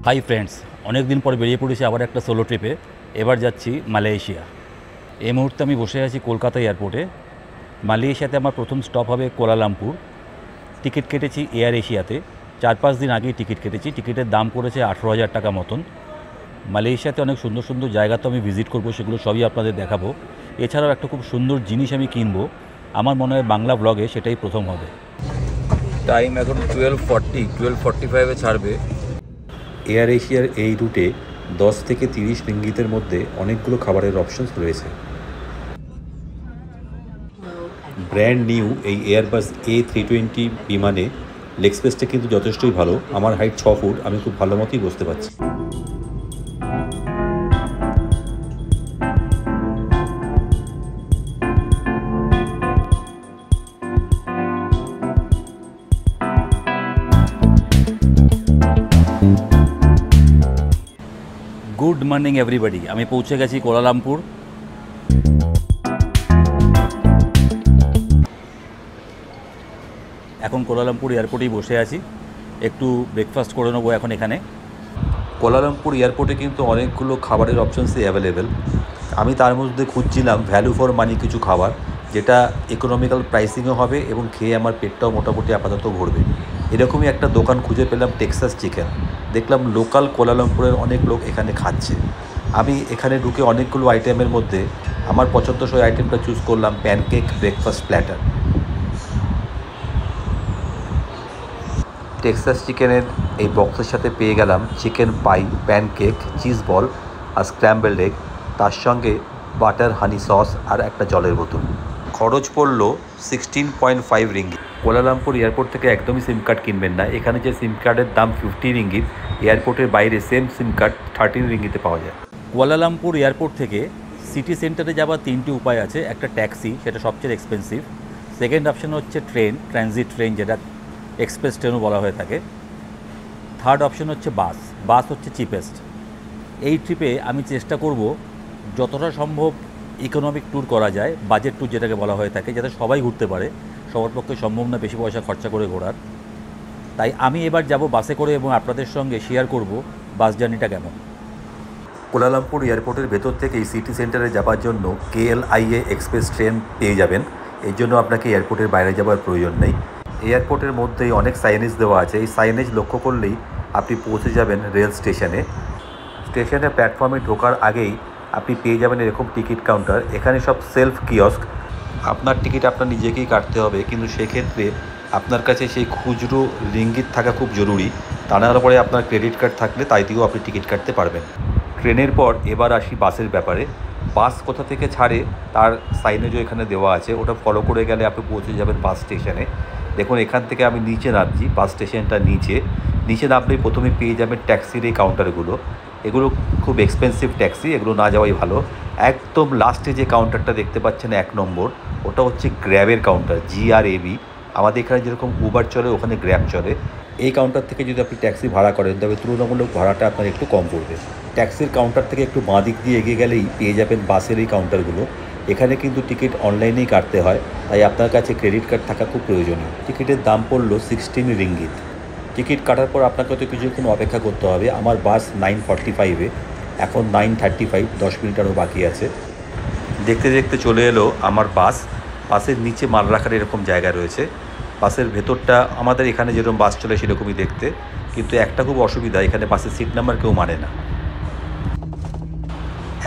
Hi friends, অনেক দিন পর বেরিয়ে পড়েছি আবার একটা সোলো ট্রিপে। এবার যাচ্ছি মালয়েশিয়া। এই মুহূর্তে আমি বসে আছি কলকাতা এয়ারপোর্টে। মালয়েশিয়াতে আমার প্রথম স্টপ হবে কুয়ালালামপুর। টিকিট কেটেছি এয়ার এশিয়াতে। 4-5 দিন আগেই টিকিট কেটেছি। টিকিটের দাম পড়েছে 18,000 টাকা মতন। মালয়েশিয়াতে অনেক সুন্দর সুন্দর জায়গা তো আমি ভিজিট করব, সেগুলো সবই আপনাদের দেখাবো। এছাড়াও একটা খুব সুন্দর জিনিস আমি কিনবো। আমার মনে হয় বাংলা ব্লগে সেটাই প্রথম হবে। টাইম এখন 12:45-এ ছাড়বে। এয়ার এশিয়ার এই রুটে 10 থেকে 30 রিঙ্গিতের মধ্যে অনেকগুলো খাবারের অপশনস রয়েছে। ব্র্যান্ড নিউ এই এয়ারবাস A320 বিমানে লেগ স্পেসটা কিন্তু যথেষ্টই ভালো। আমার হাইট 6 ফুট, আমি খুব ভালো মতোই বসতে পারছি। গুড মর্নিং এভরিবডি, আমি পৌঁছে গেছি কুয়ালালামপুর। এখন কুয়ালালামপুর এয়ারপোর্টেই বসে আছি। একটু ব্রেকফাস্ট করে নেবো এখন এখানে। কুয়ালালামপুর এয়ারপোর্টে কিন্তু অনেকগুলো খাবারের অপশানসই অ্যাভেলেবেল। আমি তার মধ্যে খুঁজছিলাম ভ্যালু ফর মানি কিছু খাবার, যেটা ইকোনমিক্যাল প্রাইসিংও হবে এবং খেয়ে আমার পেটটাও মোটামুটি আপাতত ভরবে। এরকমই একটা দোকান খুঁজে পেলাম, টেক্সাস চিকেন। দেখলাম লোকাল কুয়ালালামপুরের অনেক লোক এখানে খাচ্ছে। আমি এখানে ঢুকে অনেকগুলো আইটেমের মধ্যে আমার পছন্দসই আইটেমটা চুজ করলাম, প্যানকেক ব্রেকফাস্ট প্ল্যাটার। টেক্সাস চিকেনের এই বক্সের সাথে পেয়ে গেলাম চিকেন পাই, প্যানকেক, চিজ বল আর স্ক্র্যাম্বলড এগ, তার সঙ্গে বাটার হানি সস আর একটা জলের বোতল। খরচ পড়ল 16.5 রিঙ্গিত। কুয়ালালামপুর এয়ারপোর্ট থেকে একদমই সিম কার্ড কিনবেন না। এখানে যে সিম কার্ডের দাম 50 রিঙ্গিত, এয়ারপোর্টের বাইরে সেম সিম কার্ড 13 রিঙ্গিতে পাওয়া যায়। কুয়ালালামপুর এয়ারপোর্ট থেকে সিটি সেন্টারে যাওয়ার 3টি উপায় আছে। একটা ট্যাক্সি, সেটা সবচেয়ে এক্সপেন্সিভ। সেকেন্ড অপশান হচ্ছে ট্রেন, ট্রানজিট ট্রেন, যেটা এক্সপ্রেস ট্রেনও বলা হয়ে থাকে। থার্ড অপশন হচ্ছে বাস। বাস হচ্ছে চিপেস্ট। এই ট্রিপে আমি চেষ্টা করব যতটা সম্ভব ইকোনমিক ট্যুর করা যায়, বাজেট ট্যুর যেটাকে বলা হয়ে থাকে, যাতে সবাই ঘুরতে পারে। সবার পক্ষে সম্ভব না বেশি পয়সা খরচা করে ঘোরার। তাই আমি এবার যাব বাসে করে এবং আপনাদের সঙ্গে শেয়ার করব বাস জার্নিটা কেমন। কুয়ালালামপুর এয়ারপোর্টের ভেতর থেকে সিটি সেন্টারে যাওয়ার জন্য KLIA এক্সপ্রেস ট্রেন পেয়ে যাবেন। এই জন্য আপনাকে এয়ারপোর্টের বাইরে যাওয়ার প্রয়োজন নেই। এয়ারপোর্টের মধ্যেই অনেক সাইনেজ দেওয়া আছে। এই সাইনেজ লক্ষ্য করলেই আপনি পৌঁছে যাবেন রেল স্টেশনে। স্টেশনে প্ল্যাটফর্মে ঢোকার আগেই আপনি পেয়ে যাবেন এরকম টিকিট কাউন্টার। এখানে সব সেলফ কিয়স্ক। আপনার টিকিট আপনার নিজেকেই কাটতে হবে, কিন্তু সেক্ষেত্রে আপনার কাছে সেই খুচরো রিঙ্গিত থাকা খুব জরুরি। তা না পরে আপনার ক্রেডিট কার্ড থাকলে তাই দিয়েও আপনি টিকিট কাটতে পারবেন। ট্রেনের পর এবার আসি বাসের ব্যাপারে। বাস কোথা থেকে ছাড়ে তার সাইনেজও এখানে দেওয়া আছে। ওটা ফলো করে গেলে আপনি পৌঁছে যাবেন বাস স্টেশনে। দেখুন, এখান থেকে আমি নিচে নামছি, বাস স্টেশনটা নিচে নামলেই প্রথমে পেয়ে যাবেন ট্যাক্সির এই কাউন্টারগুলো। এগুলো খুব এক্সপেন্সিভ ট্যাক্সি, এগুলো না যাওয়াই ভালো। একদম লাস্টে যে কাউন্টারটা দেখতে পাচ্ছেন 1 নম্বর, ওটা হচ্ছে গ্র্যাবের কাউন্টার, GRAB। আমাদের এখানে যেরকম উবার চলে, ওখানে গ্র্যাব চলে। এই কাউন্টার থেকে যদি আপনি ট্যাক্সি ভাড়া করেন, তবে তুলনামূলক ভাড়াটা আপনার একটু কম পড়বে। ট্যাক্সির কাউন্টার থেকে একটু বাঁ দিক দিয়ে এগিয়ে গেলেই পেয়ে যাবেন বাসের এই কাউন্টারগুলো। এখানে কিন্তু টিকিট অনলাইনেই কাটতে হয়, তাই আপনার কাছে ক্রেডিট কার্ড থাকা খুব প্রয়োজনীয়। টিকিটের দাম পড়ল 16 রিঙ্গিত। টিকিট কাটার পর আপনাকে তো কিছুক্ষণ অপেক্ষা করতে হবে। আমার বাস 9:45-এ, এখন 9:35, 10 মিনিট আরও বাকি আছে। দেখতে দেখতে চলে এলো আমার বাস। বাসের নিচে মাল রাখার এরকম জায়গা রয়েছে। বাসের ভেতরটা আমাদের এখানে যেরকম বাস চলে সেরকমই দেখতে, কিন্তু একটা খুব অসুবিধা, এখানে বাসের সিট নাম্বার কেউ মানে না।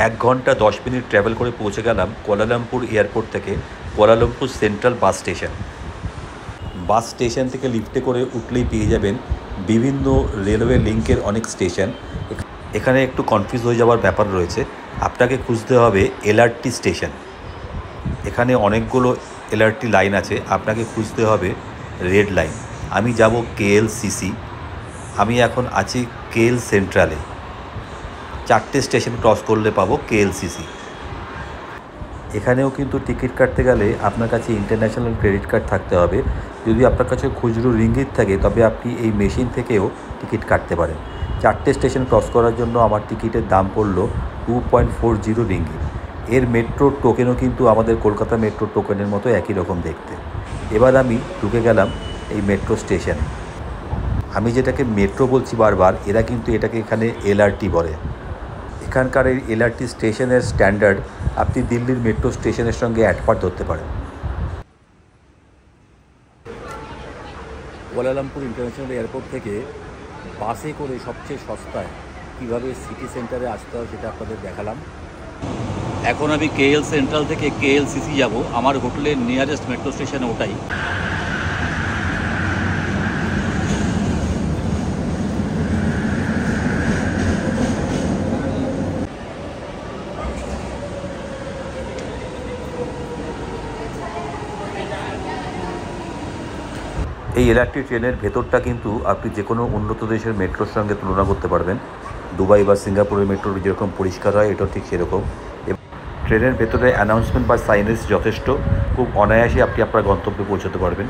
1 ঘন্টা 10 মিনিট ট্র্যাভেল করে পৌঁছে গেলাম কুয়ালালামপুর এয়ারপোর্ট থেকে Kuala Lumpur central bus station. Bus station থেকে লিফটে করে উঠলেই পেয়ে যাবেন বিভিন্ন রেলওয়ে লিঙ্কের অনেক স্টেশন। এখানে একটু কনফিউজ হয়ে যাওয়ার ব্যাপার রয়েছে। আপনাকে খুঁজতে হবে LRT স্টেশন। এখানে অনেকগুলো LRT লাইন আছে, আপনাকে খুঁজতে হবে রেড লাইন। আমি যাব KLCC। আমি এখন আছি KL সেন্ট্রালে। 4টে স্টেশন ক্রস করলে পাবো KLCC। এখানেও কিন্তু টিকিট কাটতে গেলে আপনার কাছে ইন্টারন্যাশনাল ক্রেডিট কার্ড থাকতে হবে। যদি আপনার কাছে খুচরো রিঙ্গিত থাকে, তবে আপনি এই মেশিন থেকেও টিকিট কাটতে পারেন। 4টে স্টেশন ক্রস করার জন্য আমার টিকিটের দাম পড়ল 2.40 রিঙ্গিত। এর মেট্রোর টোকেনও কিন্তু আমাদের কলকাতা মেট্রো টোকেনের মতো একই রকম দেখতে। এবার আমি ঢুকে গেলাম এই মেট্রো স্টেশনে। আমি যেটাকে মেট্রো বলছি বারবার, এরা কিন্তু এটাকে এখানে এলআরটি বলে। এখানকার এই এলআরটি স্টেশনের স্ট্যান্ডার্ড আপনি দিল্লির মেট্রো স্টেশনের সঙ্গে অ্যাডপার ধরতে পারেন। কুয়ালালামপুর ইন্টারন্যাশনাল এয়ারপোর্ট থেকে বাসে করে সবচেয়ে সস্তায় কীভাবে সিটি সেন্টারে আসতে হয় সেটা আপনাদের দেখালাম। এখন আমি কেএল সেন্ট্রাল থেকে কেএলসিসি যাব, আমার হোটেলের নিয়ারেস্ট মেট্রো স্টেশন ওটাই। এই এলআরটি ট্রেনের ভেতরটা কিন্তু আপনি যে কোনো উন্নত দেশের মেট্রোর সঙ্গে তুলনা করতে পারবেন। দুবাই বা সিঙ্গাপুরের মেট্রো যেরকম পরিষ্কার হয়, এটাও ঠিক সেরকম। ট্রেনের ভেতরে অ্যানাউন্সমেন্ট বা সাইনেজ যথেষ্ট, খুব অনায়াসে আপনি আপনার গন্তব্যে পৌঁছতে পারবেন।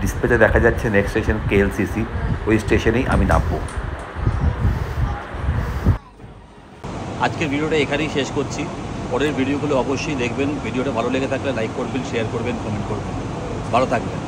ডিসপ্লেতে দেখা যাচ্ছে নেক্সট স্টেশন কেএলসিসি, ওই স্টেশনেই আমি নামবো। আজকের ভিডিওটা এখানেই শেষ করছি। পরের ভিডিওগুলো অবশ্যই দেখবেন। ভিডিওটা ভালো লেগে থাকলে লাইক করবেন, শেয়ার করবেন, কমেন্ট করবেন। ভালো থাকবেন।